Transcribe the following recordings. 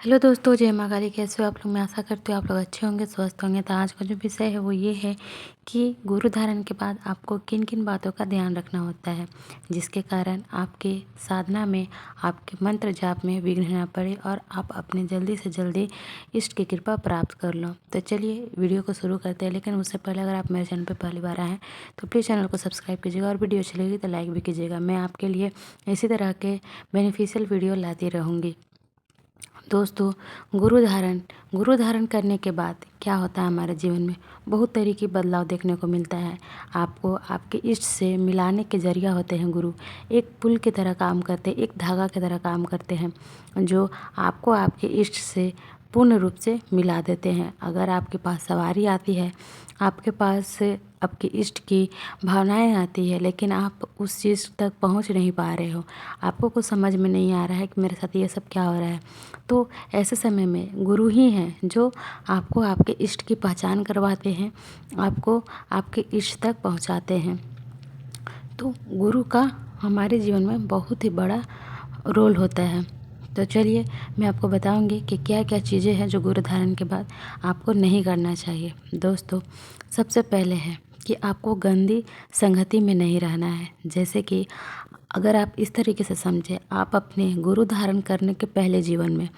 Hello दोस्तों, जय माँ काली। कैसे हो आप लोग? मैं आशा करती हूँ आप लोग अच्छे होंगे, स्वस्थ होंगे। तो आज का जो विषय है वो ये है कि गुरु धारण के बाद आपको किन किन बातों का ध्यान रखना होता है, जिसके कारण आपके साधना में, आपके मंत्र जाप में विघ्न ना पड़े और आप अपने जल्दी से जल्दी इष्ट की कृपा प्राप्त कर लो। तो चलिए वीडियो को शुरू करते हैं। लेकिन उससे पहले अगर आप मेरे चैनल पर पहली बार आए हैं तो प्लीज़ चैनल को सब्सक्राइब कीजिएगा और वीडियो अच्छी लगी तो लाइक भी कीजिएगा। मैं आपके लिए इसी तरह के बेनिफिशियल वीडियो लाती रहूँगी। दोस्तों, गुरु धारण करने के बाद क्या होता है, हमारे जीवन में बहुत तरीके के बदलाव देखने को मिलता है। आपको आपके इष्ट से मिलाने के जरिया होते हैं गुरु। एक पुल की तरह काम करते हैं, एक धागा की तरह काम करते हैं, जो आपको आपके इष्ट से पूर्ण रूप से मिला देते हैं। अगर आपके पास सवारी आती है, आपके पास आपके इष्ट की भावनाएं आती है, लेकिन आप उस चीज़ तक पहुंच नहीं पा रहे हो, आपको कुछ समझ में नहीं आ रहा है कि मेरे साथ ये सब क्या हो रहा है, तो ऐसे समय में गुरु ही हैं जो आपको आपके इष्ट की पहचान करवाते हैं, आपको आपके इष्ट तक पहुंचाते हैं। तो गुरु का हमारे जीवन में बहुत ही बड़ा रोल होता है। तो चलिए मैं आपको बताऊंगी कि क्या क्या चीज़ें हैं जो गुरु धारण के बाद आपको नहीं करना चाहिए। दोस्तों, सबसे पहले है कि आपको गंदी संगति में नहीं रहना है। जैसे कि अगर आप इस तरीके से समझें, आप अपने गुरु धारण करने के पहले जीवन में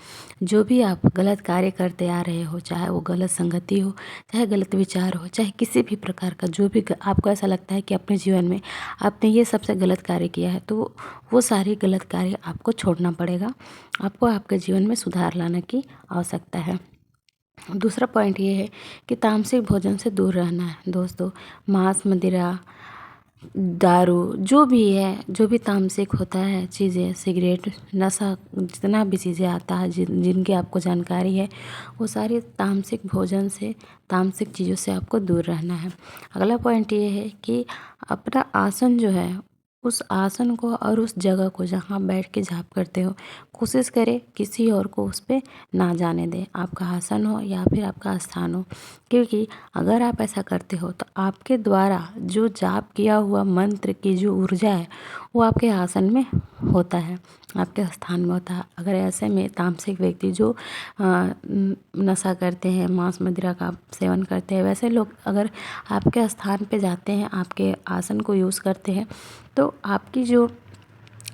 जो भी आप गलत कार्य करते आ रहे हो, चाहे वो गलत संगति हो, चाहे गलत विचार हो, चाहे किसी भी प्रकार का जो भी आपको ऐसा लगता है कि अपने जीवन में आपने ये सबसे गलत कार्य किया है, तो वो सारी गलत कार्य आपको छोड़ना पड़ेगा। आपको आपके जीवन में सुधार लाने की आवश्यकता है। दूसरा पॉइंट ये है कि तामसिक भोजन से दूर रहना है। दोस्तों, मांस, मदिरा, दारू, जो भी है, जो भी तामसिक होता है चीज़ें, सिगरेट, नशा, जितना भी चीज़ें आता है जिनकी आपको जानकारी है, वो सारी तामसिक भोजन से, तामसिक चीज़ों से आपको दूर रहना है। अगला पॉइंट ये है कि अपना आसन जो है, उस आसन को और उस जगह को जहाँ बैठ के जाप करते हो, कोशिश करें किसी और को उस पर ना जाने दें, आपका आसन हो या फिर आपका स्थान हो। क्योंकि अगर आप ऐसा करते हो तो आपके द्वारा जो जाप किया हुआ मंत्र की जो ऊर्जा है वो आपके आसन में होता है, आपके स्थान में होता है। अगर ऐसे में तामसिक व्यक्ति जो नशा करते हैं, मांस मदिरा का सेवन करते हैं, वैसे लोग अगर आपके स्थान पे जाते हैं, आपके आसन को यूज़ करते हैं, तो आपकी जो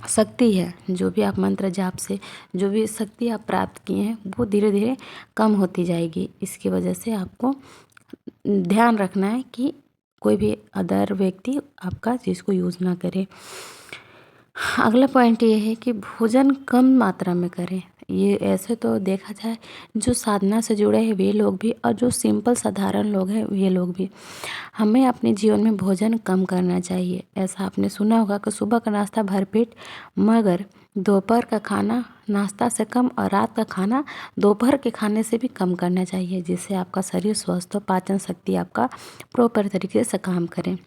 शक्ति है, जो भी आप मंत्र जाप से जो भी शक्ति आप प्राप्त किए हैं, वो धीरे धीरे कम होती जाएगी। इसकी वजह से आपको ध्यान रखना है कि कोई भी अदर व्यक्ति आपका चीज़ को यूज़ ना करे। अगला पॉइंट ये है कि भोजन कम मात्रा में करें। ये ऐसे तो देखा जाए, जो साधना से जुड़े हैं वे लोग भी और जो सिंपल साधारण लोग हैं ये लोग भी, हमें अपने जीवन में भोजन कम करना चाहिए। ऐसा आपने सुना होगा कि सुबह का नाश्ता भरपेट, मगर दोपहर का खाना नाश्ता से कम और रात का खाना दोपहर के खाने से भी कम करना चाहिए, जिससे आपका शरीर स्वस्थ हो, पाचन शक्ति आपका प्रॉपर तरीके से काम करे।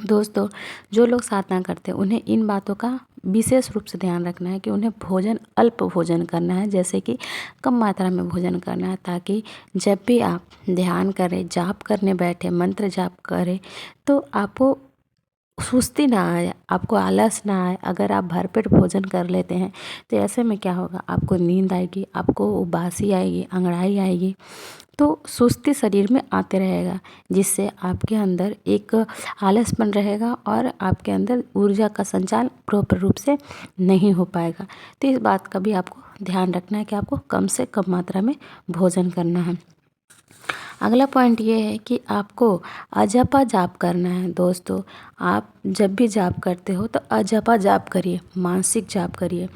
दोस्तों, जो लोग साधना करते हैं उन्हें इन बातों का विशेष रूप से ध्यान रखना है कि उन्हें भोजन अल्प भोजन करना है, जैसे कि कम मात्रा में भोजन करना है, ताकि जब भी आप ध्यान करें, जाप करने बैठे, मंत्र जाप करें, तो आपको सुस्ती ना आए, आपको आलस ना आए। अगर आप भरपेट भोजन कर लेते हैं तो ऐसे में क्या होगा, आपको नींद आएगी, आपको उबासी आएगी, अंगड़ाई आएगी, तो सुस्ती शरीर में आते रहेगा, जिससे आपके अंदर एक आलसपन रहेगा और आपके अंदर ऊर्जा का संचार प्रॉपर रूप से नहीं हो पाएगा। तो इस बात का भी आपको ध्यान रखना है कि आपको कम से कम मात्रा में भोजन करना है। अगला पॉइंट ये है कि आपको अजपा जाप करना है। दोस्तों, आप जब भी जाप करते हो तो अजपा जाप करिए, मानसिक जाप करिए।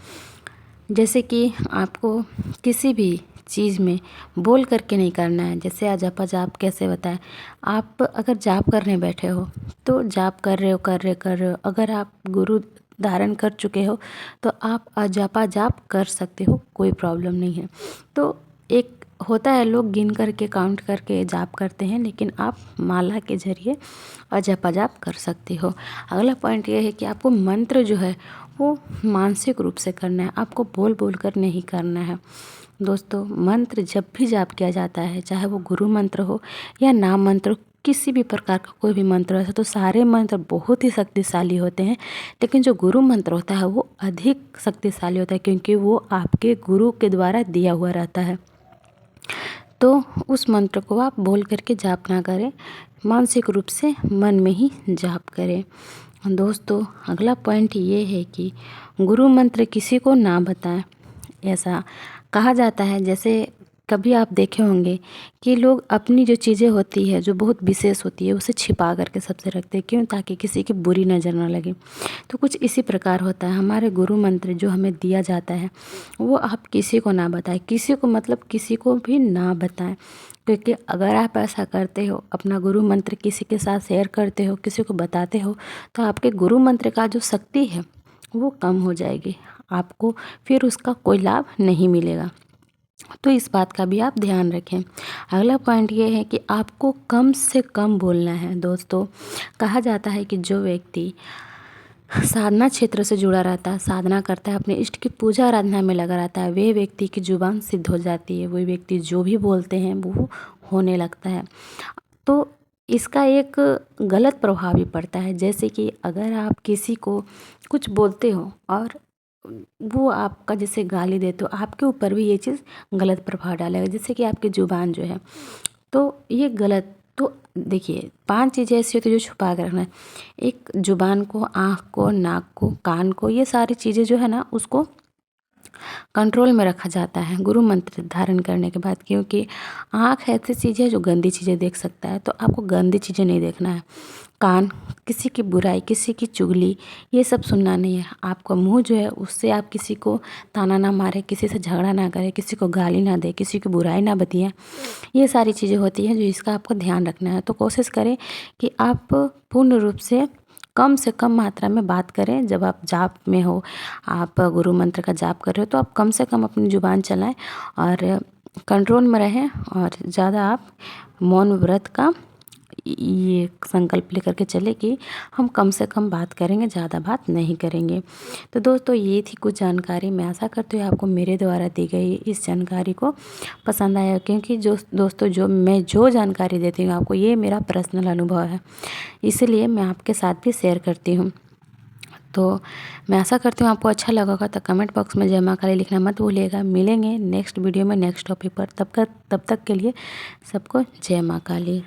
जैसे कि आपको किसी भी चीज़ में बोल करके नहीं करना है। जैसे अजपा जाप कैसे बताएं, आप अगर जाप करने बैठे हो तो जाप कर रहे हो, अगर आप गुरु धारण कर चुके हो तो आप अजपा जाप कर सकते हो, कोई प्रॉब्लम नहीं है। तो एक होता है, लोग गिन करके काउंट करके जाप करते हैं, लेकिन आप माला के जरिए अजपा जाप कर सकते हो। अगला पॉइंट ये है कि आपको मंत्र जो है वो मानसिक रूप से करना है, आपको बोल बोल कर नहीं करना है। दोस्तों, मंत्र जब भी जाप किया जाता है, चाहे वो गुरु मंत्र हो या नाम मंत्र किसी भी प्रकार का कोई भी मंत्र वैसे तो सारे मंत्र बहुत ही शक्तिशाली होते हैं, लेकिन जो गुरु मंत्र होता है वो अधिक शक्तिशाली होता है, क्योंकि वो आपके गुरु के द्वारा दिया हुआ रहता है। तो उस मंत्र को आप बोल करके जाप ना करें, मानसिक रूप से मन में ही जाप करें। दोस्तों, अगला पॉइंट ये है कि गुरु मंत्र किसी को ना बताएं। ऐसा कहा जाता है, जैसे कभी आप देखे होंगे कि लोग अपनी जो चीज़ें होती है जो बहुत विशेष होती है उसे छिपा करके सबसे रखते हैं, क्यों? ताकि किसी की बुरी नज़र ना लगे। तो कुछ इसी प्रकार होता है, हमारे गुरु मंत्र जो हमें दिया जाता है वो आप किसी को ना बताएं, किसी को मतलब किसी को भी ना बताएं, क्योंकि अगर आप ऐसा करते हो, अपना गुरु मंत्र किसी के साथ शेयर करते हो, किसी को बताते हो, तो आपके गुरु मंत्र का जो शक्ति है वो कम हो जाएगी, आपको फिर उसका कोई लाभ नहीं मिलेगा। तो इस बात का भी आप ध्यान रखें। अगला पॉइंट ये है कि आपको कम से कम बोलना है। दोस्तों, कहा जाता है कि जो व्यक्ति साधना क्षेत्र से जुड़ा रहता है, साधना करता है, अपने इष्ट की पूजा आराधना में लगा रहता है, वे व्यक्ति की जुबान सिद्ध हो जाती है, वही व्यक्ति जो भी बोलते हैं वो होने लगता है। तो इसका एक गलत प्रभाव भी पड़ता है, जैसे कि अगर आप किसी को कुछ बोलते हो और वो आपका जैसे गाली दे, तो आपके ऊपर भी ये चीज़ गलत प्रभाव डालेगा, जैसे कि आपकी ज़ुबान जो है, तो ये गलत। तो देखिए, 5 चीज़ें ऐसी होती है जो छुपा के रखना है। एक ज़ुबान को, आँख को, नाक को, कान को, ये सारी चीज़ें जो है ना उसको कंट्रोल में रखा जाता है गुरु मंत्र धारण करने के बाद, क्योंकि आँख ऐसी चीज़ है जो गंदी चीज़ें देख सकता है, तो आपको गंदी चीज़ें नहीं देखना है। कान, किसी की बुराई, किसी की चुगली, ये सब सुनना नहीं है। आपका मुंह जो है उससे आप किसी को ताना ना मारे, किसी से झगड़ा ना करें, किसी को गाली ना दे, किसी की बुराई ना बतिए। ये सारी चीज़ें होती हैं जो इसका आपको ध्यान रखना है। तो कोशिश करें कि आप पूर्ण रूप से कम मात्रा में बात करें। जब आप जाप में हो, आप गुरु मंत्र का जाप कर रहे हो, तो आप कम से कम अपनी ज़ुबान चलाएं और कंट्रोल में रहें, और ज़्यादा आप मौन व्रत का ये संकल्प लेकर के चले कि हम कम से कम बात करेंगे, ज़्यादा बात नहीं करेंगे। तो दोस्तों, ये थी कुछ जानकारी। मैं आशा करती हूँ आपको मेरे द्वारा दी गई इस जानकारी को पसंद आया, क्योंकि जो दोस्तों जो जानकारी देती हूँ आपको, ये मेरा पर्सनल अनुभव है, इसलिए मैं आपके साथ भी शेयर करती हूँ। तो मैं आशा करती हूँ आपको अच्छा लगा होगा। तो कमेंट बॉक्स में जय माँ काली लिखना मत भूलिएगा। मिलेंगे नेक्स्ट वीडियो में नेक्स्ट टॉपिक पर। तब तक के लिए सबको जय माँ काली।